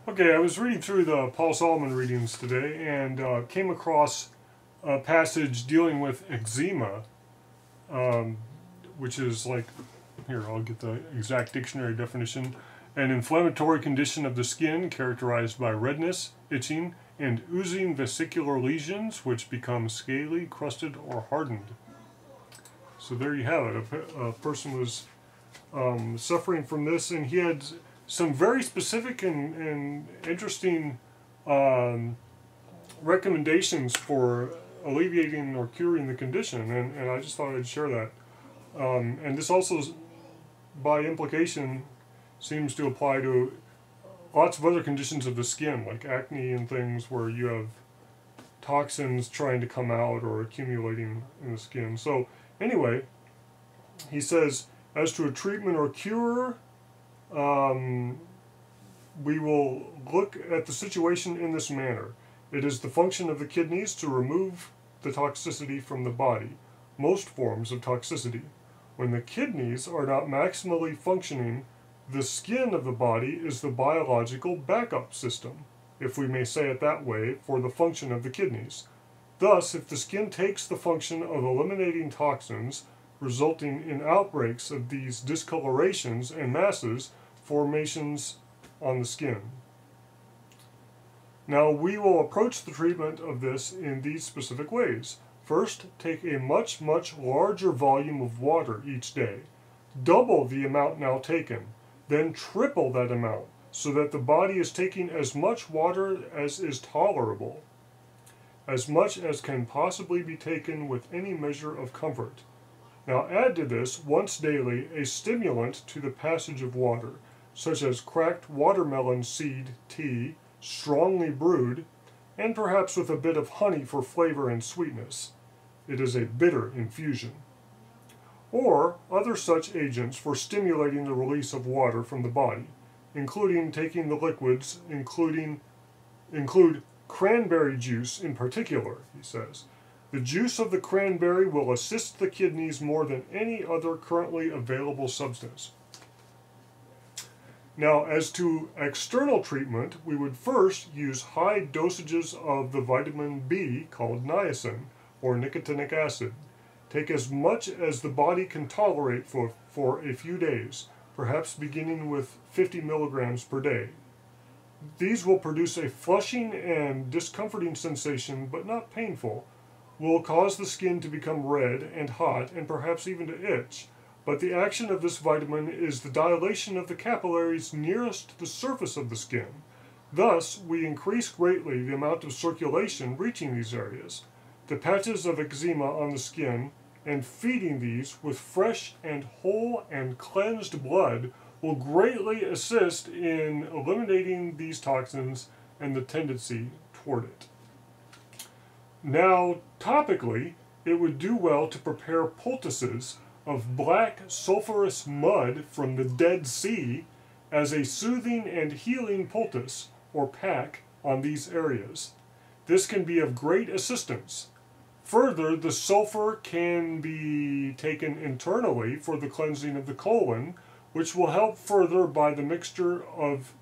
Okay, I was reading through the Paul Solomon readings today and came across a passage dealing with eczema, um, which is like, here, I'll get the exact dictionary definition: an inflammatory condition of the skin characterized by redness, itching, and oozing vesicular lesions which become scaly, crusted, or hardened. So there you have it. A person was suffering from this, and he had some very specific and interesting um, recommendations for alleviating or curing the condition, and I just thought I'd share that. And this also, by implication, seems to apply to lots of other conditions of the skin, like acne and things where you have toxins trying to come out or accumulating in the skin. So anyway, he says, as to a treatment or cure, we will look at the situation in this manner. It is the function of the kidneys to remove the toxicity from the body, most forms of toxicity. When the kidneys are not maximally functioning, the skin of the body is the biological backup system, if we may say it that way, for the function of the kidneys. Thus, if the skin takes the function of eliminating toxins, resulting in outbreaks of these discolorations and masses, formations on the skin. Now we will approach the treatment of this in these specific ways. First, take a much larger volume of water each day. Double the amount now taken, then triple that amount, so that the body is taking as much water as is tolerable, as much as can possibly be taken with any measure of comfort. Now add to this, once daily, a stimulant to the passage of water, such as cracked watermelon seed tea, strongly brewed, and perhaps with a bit of honey for flavor and sweetness. It is a bitter infusion. Or other such agents for stimulating the release of water from the body, including taking the liquids, include cranberry juice in particular, he says. The juice of the cranberry will assist the kidneys more than any other currently available substance. Now, as to external treatment, we would first use high dosages of the vitamin B called niacin, or nicotinic acid. Take as much as the body can tolerate for a few days, perhaps beginning with 50 milligrams per day. These will produce a flushing and discomforting sensation, but not painful, will cause the skin to become red and hot and perhaps even to itch. But the action of this vitamin is the dilation of the capillaries nearest to the surface of the skin. Thus, we increase greatly the amount of circulation reaching these areas. The patches of eczema on the skin, and feeding these with fresh and whole and cleansed blood, will greatly assist in eliminating these toxins and the tendency toward it. Now, topically, it would do well to prepare poultices of black sulfurous mud from the Dead Sea as a soothing and healing poultice or pack on these areas. This can be of great assistance. Further, the sulfur can be taken internally for the cleansing of the colon, which will help further by the mixture of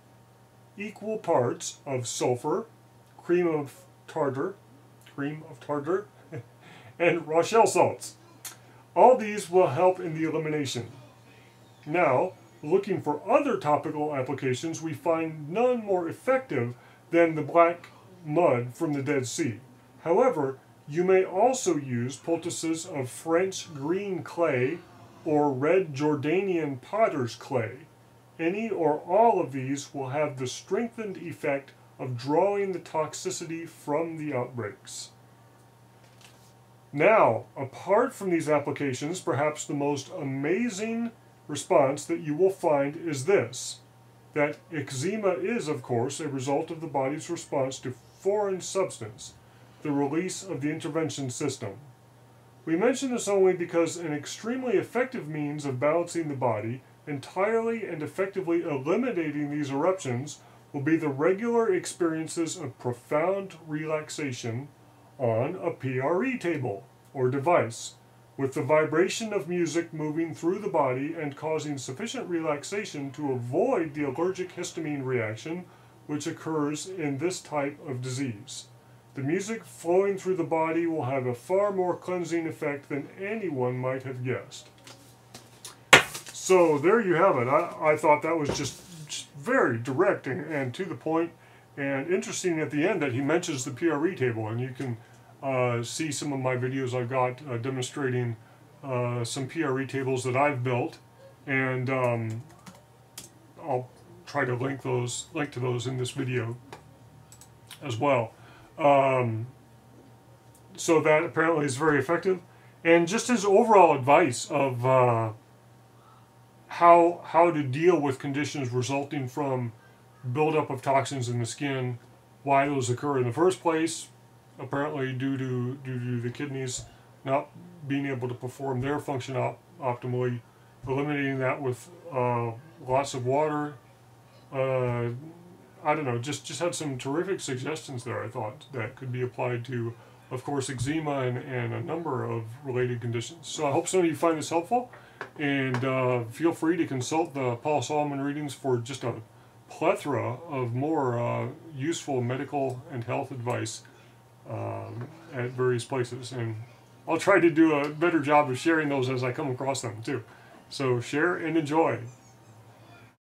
equal parts of sulfur, cream of tartar, and Rochelle salts. All these will help in the elimination. Now, looking for other topical applications, we find none more effective than the black mud from the Dead Sea. However, you may also use poultices of French green clay or red Jordanian potter's clay. Any or all of these will have the strengthened effect of drawing the toxicity from the outbreaks. Now, apart from these applications, perhaps the most amazing response that you will find is this: that eczema is, of course, a result of the body's response to foreign substance, the release of the intervention system. We mention this only because an extremely effective means of balancing the body, entirely and effectively eliminating these eruptions, will be the regular experiences of profound relaxation on a PRE table or device, with the vibration of music moving through the body and causing sufficient relaxation to avoid the allergic histamine reaction which occurs in this type of disease. The music flowing through the body will have a far more cleansing effect than anyone might have guessed. So there you have it. I thought that was just very direct and to the point, and interesting at the end that he mentions the PRE table, and you can see some of my videos I've got demonstrating some PRE tables that I've built, and I'll try to link to those in this video as well. So that apparently is very effective, and just his overall advice of how to deal with conditions resulting from buildup of toxins in the skin, why those occur in the first place, apparently due to the kidneys not being able to perform their function optimally, eliminating that with lots of water. I don't know, just had some terrific suggestions there, I thought, that could be applied to, of course, eczema and a number of related conditions. So I hope some of you find this helpful, and feel free to consult the Paul Solomon readings for just a plethora of more useful medical and health advice at various places. And I'll try to do a better job of sharing those as I come across them, too. So share and enjoy.